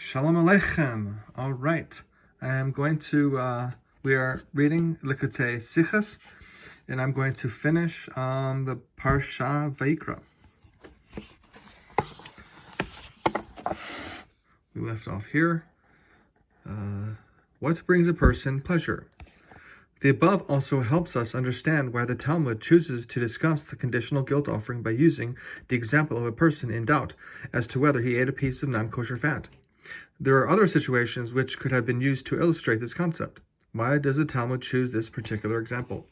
Shalom Aleichem. All right. I'm going to, we are reading Likkutei Sichos, and I'm going to finish the Parsha Vayikra. We left off here. What brings a person pleasure? The above also helps us understand why the Talmud chooses to discuss the conditional guilt offering by using the example of a person in doubt as to whether he ate a piece of non-kosher fat. There are other situations which could have been used to illustrate this concept. Why does the Talmud choose this particular example?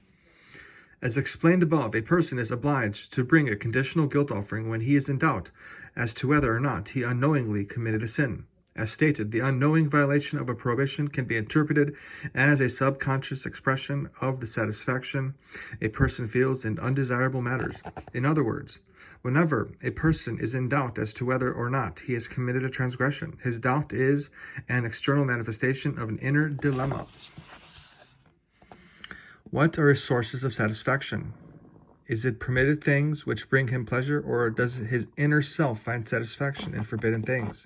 As explained above, a person is obliged to bring a conditional guilt offering when he is in doubt as to whether or not he unknowingly committed a sin. As stated, the unknowing violation of a prohibition can be interpreted as a subconscious expression of the satisfaction a person feels in undesirable matters. In other words, whenever a person is in doubt as to whether or not he has committed a transgression, his doubt is an external manifestation of an inner dilemma. What are his sources of satisfaction? Is it permitted things which bring him pleasure, or does his inner self find satisfaction in forbidden things?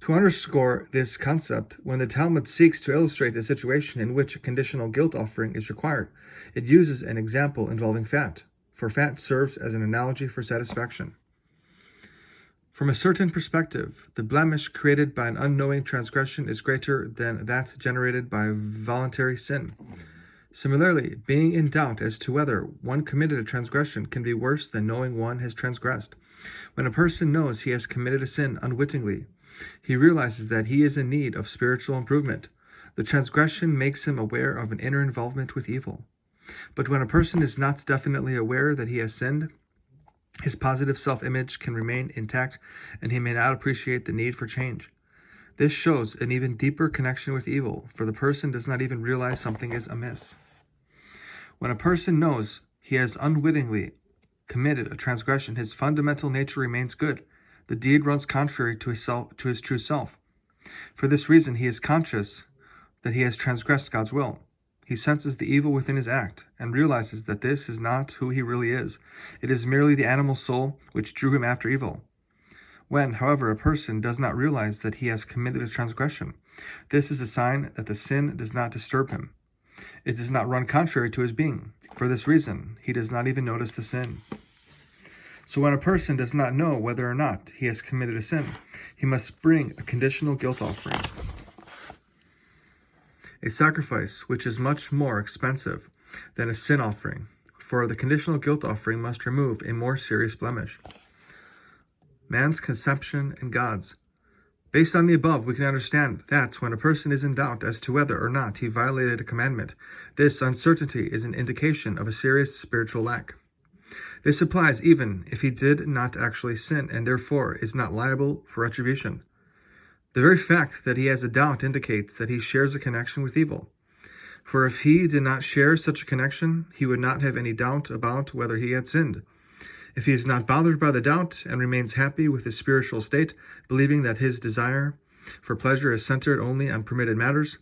To underscore this concept, when the Talmud seeks to illustrate a situation in which a conditional guilt offering is required, it uses an example involving fat, for fat serves as an analogy for satisfaction. From a certain perspective, the blemish created by an unknowing transgression is greater than that generated by voluntary sin. Similarly, being in doubt as to whether one committed a transgression can be worse than knowing one has transgressed. When a person knows he has committed a sin unwittingly, he realizes that he is in need of spiritual improvement. The transgression makes him aware of an inner involvement with evil. But when a person is not definitely aware that he has sinned, his positive self-image can remain intact and he may not appreciate the need for change. This shows an even deeper connection with evil, for the person does not even realize something is amiss. When a person knows he has unwittingly committed a transgression, his fundamental nature remains good. The deed runs contrary to his true self. For this reason, he is conscious that he has transgressed God's will. He senses the evil within his act and realizes that this is not who he really is. It is merely the animal soul which drew him after evil. When, however, a person does not realize that he has committed a transgression, this is a sign that the sin does not disturb him. It does not run contrary to his being. For this reason, he does not even notice the sin. So when a person does not know whether or not he has committed a sin, he must bring a conditional guilt offering, a sacrifice which is much more expensive than a sin offering, for the conditional guilt offering must remove a more serious blemish. Man's conception and God's. Based on the above, we can understand that when a person is in doubt as to whether or not he violated a commandment, this uncertainty is an indication of a serious spiritual lack. This applies even if he did not actually sin and therefore is not liable for retribution. The very fact that he has a doubt indicates that he shares a connection with evil. For if he did not share such a connection, he would not have any doubt about whether he had sinned. If he is not bothered by the doubt and remains happy with his spiritual state, believing that his desire for pleasure is centered only on permitted matters,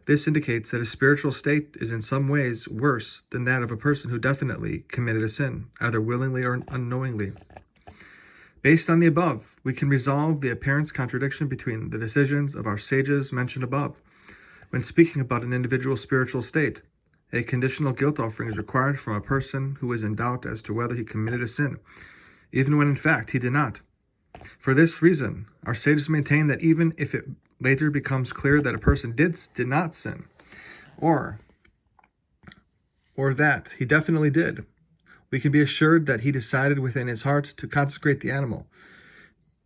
this indicates that his spiritual state is in some ways worse than that of a person who definitely committed a sin, either willingly or unknowingly. Based on the above, we can resolve the apparent contradiction between the decisions of our sages mentioned above. When speaking about an individual's spiritual state, a conditional guilt offering is required from a person who is in doubt as to whether he committed a sin, even when in fact he did not. For this reason, our sages maintain that even if it later becomes clear that a person did not sin, or that he definitely did, we can be assured that he decided within his heart to consecrate the animal,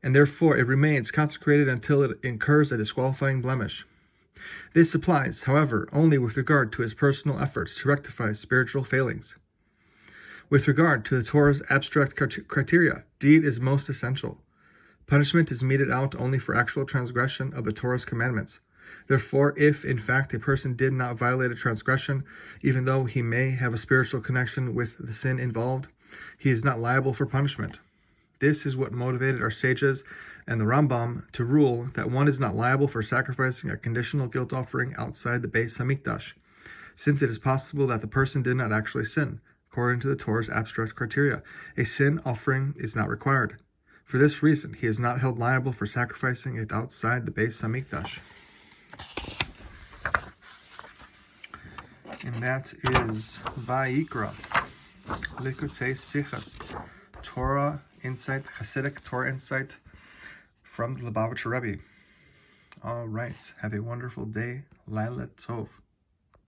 and therefore it remains consecrated until it incurs a disqualifying blemish. This applies, however, only with regard to his personal efforts to rectify spiritual failings. With regard to the Torah's abstract criteria, deed is most essential. Punishment is meted out only for actual transgression of the Torah's commandments. Therefore, if in fact a person did not violate a transgression, even though he may have a spiritual connection with the sin involved, he is not liable for punishment. This is what motivated our sages and the Rambam to rule that one is not liable for sacrificing a conditional guilt offering outside the Beis Hamikdash, since it is possible that the person did not actually sin. According to the Torah's abstract criteria, a sin offering is not required. For this reason, he is not held liable for sacrificing it outside the Beis Hamikdash. And that is Vayikra, Likkutei Sichos, Torah insight, Chassidic Torah insight from the Lubavitcher Rebbe. All right, have a wonderful day. Laila Tov.